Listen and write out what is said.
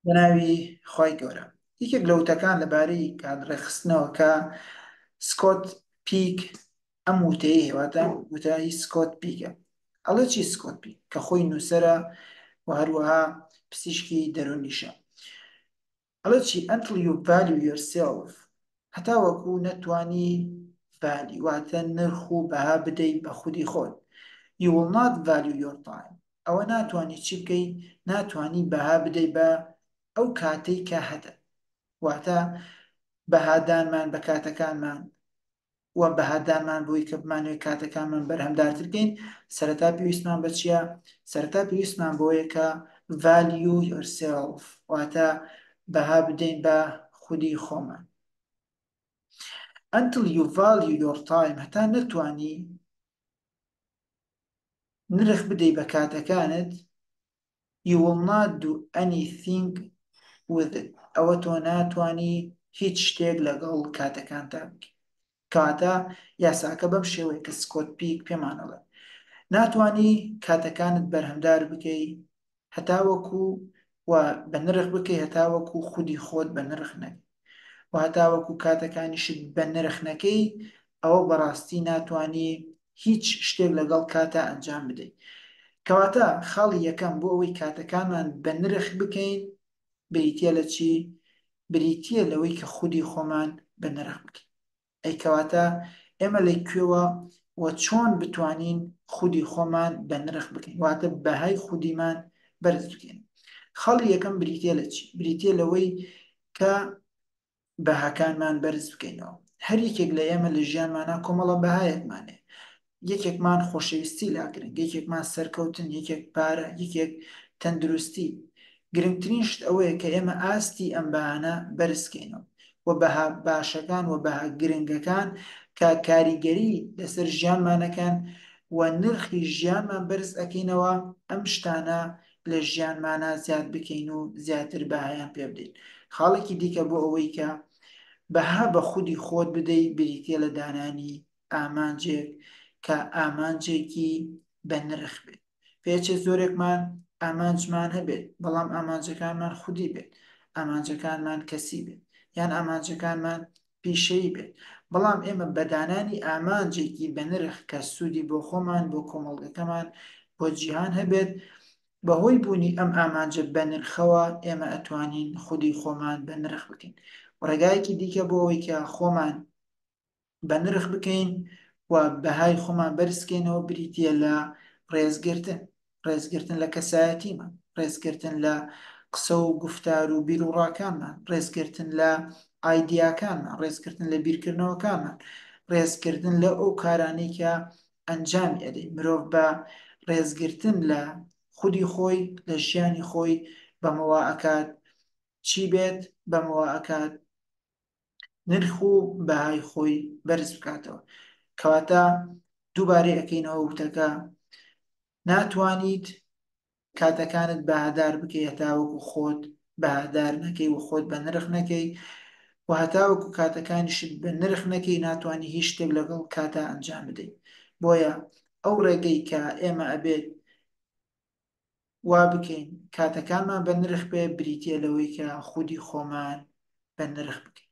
بەناوی خی گەورە یەکێک لە وتەکان لەبارەی کاتڕێخستنەوە کە سکۆت پیک ئەم وتەیە هێواتە وتایی سکۆت پیکە ئەڵە چی سکۆت پیک کە خۆی نووسەرە و هەروەها پزیشکی دەرونیشە ئەڵە چی until you value yourself هەتا وەکو نەتوانی value واتە نرخ و بەها بدەیت بە خودی خۆت you will not value your time ئەوە ناتوانانی چی بکەیت ناتوانانی بەها بدەیت بە ئەو کاتەی کە هەتە واتە بەهادانمان بە کاتەکانمان و بەهادانمان بۆی کە بمانوێت کاتەکانمان بەرهەمدارترکەین سەرەتا پێویستمان بە چییە؟ سەرەتا پێویستمان بۆیە کە value yourself واتە بەها بدەین بە خودی خۆمان until you value your time هەتا نتوانی نرخ بدەی بە کاتەکانت you will not do anything with it ئەوە تۆ ناتوانی هیچ شتێک لەگەڵ کاتەکانتا بکەیت کاتە یاساکە بەم شێوەیە کە سکۆت پیک پێمانەڵێ ناتوانی کاتەکانت بەرهەمدار بکەیت هەتا وەکو و بە نرخ بکەی هەتا وەکو خودی خۆت بە نرخ نەکەی و هەتا وەکو کاتەکانیشت بە نرخ نەکەی ئەوە بەڕاستی ناتوانی هیچ شتێک لەگەڵ کاتە ئەنجام بدەیت کەواتە خاڵی یەکەم بۆ ئەوەی کاتەکانمان بە نرخ بکەین بریتە لە چی؟ بریتە لەوەی کە خودی خۆمان بە نرخ بکەین ئەی کەواتە ئێمە لەکوێوە و چۆن بتوانین خودی خۆمان بە نرخ بکەین واتە بەهای خودیمان بەرز بکەین خاڵی یەکەم بریتە لە چی؟ بریتە لەوەی کە بەهاکانمان بەرز بکەینەوە هەر یەکێک لە ئێمە لە ژیانمانە کۆمەڵە بەهایەکمانێ یەکێکمان خۆشەویستی لاگرنگ یەکێکمان سەرکەوتن یەکێک پارە یەکێک تەندروستی گرنگترین شت ئەوەیە کە ئێمە ئاستی ئەم بەهانە بەرزکەینەوە و بەها باشەکان و بەها گرنگەکان کە کاریگەری لەسەر ژیانمانەکان و نرخی ژیانمان بەرز ئەەکەینەوە ئەم شتانە لە ژیانمانە زیاد بکەین و زیاتر بەهایان پێ بدەین خاڵێکی دیکە بۆ ئەوەی کە بەها بە خودی خۆت بدەیت بریتە لە دانانی ئامانجێک کە ئامانجێکی بە نرخ بێت پێچێ زۆرێکمان ئامانجمان هەبێت بەڵام ئامانجەکانمان خودی بێت ئامانجەکانمان کەسی بێت یان ئامانجەکانمان پیشەیی بێت بەڵام ئێمە بەدانانی ئامانجێکی بە نرخ کە سوودی بۆ خۆمان بۆ کۆمەڵگەکەمان بۆ جیهان هەبێت بەهۆی بوونی ئەم ئامانجە بە نرخەوە ئێمە ئەتوانین خودی خۆمان بە نرخ بکەین ڕێگایەکی دیکە بۆ ئەوەی کە خۆمان بە نرخ بکەین و بەهای خۆمان بەرزکەینەوە بریتە لە ڕێزگرتن لە کەسایەتیمان ڕێزگرتن لە قسە و گفتار و بیر و ڕاکانمان ڕێزگرتن لە ئایدیاکانمان ڕێزگرتن لە بیرکردنەوەکانمان ڕێزکردن لە ئەو کارانەی کە ئەنجامی ئەدەین مرۆڤ بە ڕێزگرتن لە خودی خۆی لە ژیانی خۆی بەمەوە ئەکات چی بێت بەمەوە ئەکات نرخ و بەهای خۆی بەرز بکاتەوە کەواتە دووبارەی ئەەکەینەوە وتەکە ناتوانیت کاتەکانت بەهادار بکەی هەتاوەکو خۆت بەهادار نەکەی و خۆت بە نرخ نەکەی و هەتاوەکو کاتەکانیشت بە نرخ نەکەی ناتوانانی هیچ شتێک لەگەڵ کاتە ئەنجام بدەیت بۆیە ئەو ڕێگەی کە ئێمە ئەبێت وا بکەین کاتەکانمان بە نرخ بێ بریتە لەوەی کە خودی خۆمان بە نرخ بکەین